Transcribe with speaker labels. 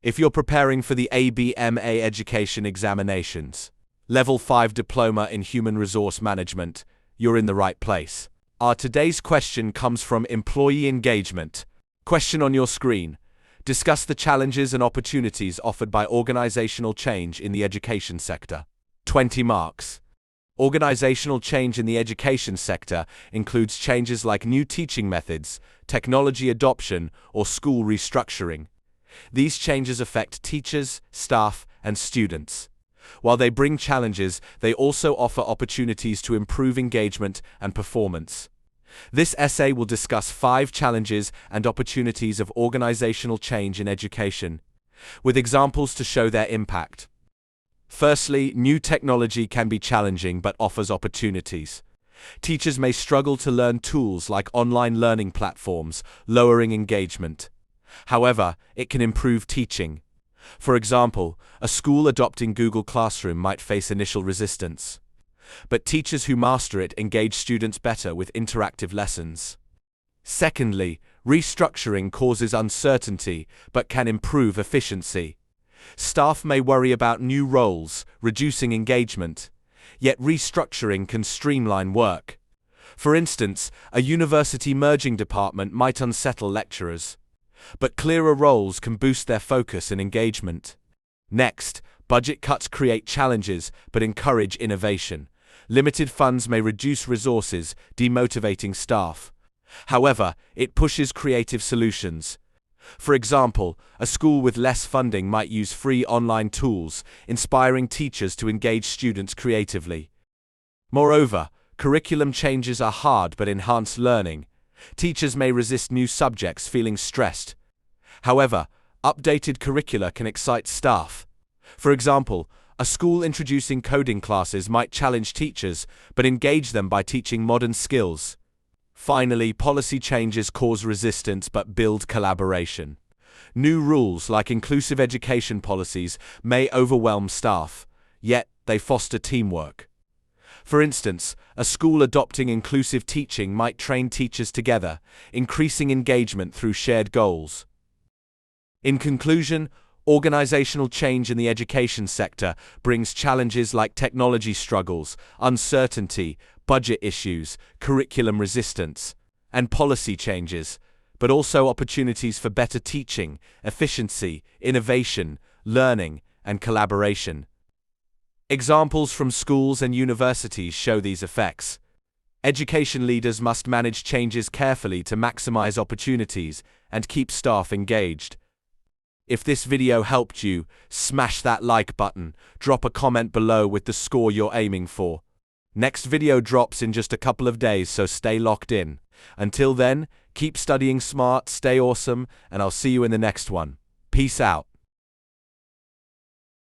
Speaker 1: If you're preparing for the ABMA education examinations, Level 5 Diploma in Human Resource Management, you're in the right place. Our today's question comes from Employee Engagement. Question on your screen. Discuss the challenges and opportunities offered by organizational change in the education sector. 20 marks. Organizational change in the education sector includes changes like new teaching methods, technology adoption, or school restructuring. These changes affect teachers, staff, and students. While they bring challenges, they also offer opportunities to improve engagement and performance. This essay will discuss 5 challenges and opportunities of organizational change in education, with examples to show their impact. Firstly, new technology can be challenging but offers opportunities. Teachers may struggle to learn tools like online learning platforms, lowering engagement. However, it can improve teaching. For example, a school adopting Google Classroom might face initial resistance. But teachers who master it engage students better with interactive lessons. Secondly, restructuring causes uncertainty but can improve efficiency. Staff may worry about new roles, reducing engagement, yet restructuring can streamline work. For instance, a university merging department might unsettle lecturers, but clearer roles can boost their focus and engagement. Next, budget cuts create challenges but encourage innovation. Limited funds may reduce resources, demotivating staff. However, it pushes creative solutions. For example, a school with less funding might use free online tools, inspiring teachers to engage students creatively. Moreover, curriculum changes are hard but enhance learning. Teachers may resist new subjects feeling stressed. However, updated curricula can excite staff. For example, a school introducing coding classes might challenge teachers but engage them by teaching modern skills. Finally, policy changes cause resistance but build collaboration. New rules like inclusive education policies may overwhelm staff, yet they foster teamwork. For instance, a school adopting inclusive teaching might train teachers together, increasing engagement through shared goals. In conclusion, organizational change in the education sector brings challenges like technology struggles, uncertainty, budget issues, curriculum resistance, and policy changes, but also opportunities for better teaching, efficiency, innovation, learning, and collaboration. Examples from schools and universities show these effects. Education leaders must manage changes carefully to maximize opportunities and keep staff engaged. If this video helped you, smash that like button, drop a comment below with the score you're aiming for. Next video drops in just a couple of days, so stay locked in. Until then, keep studying smart, stay awesome, and I'll see you in the next one. Peace out.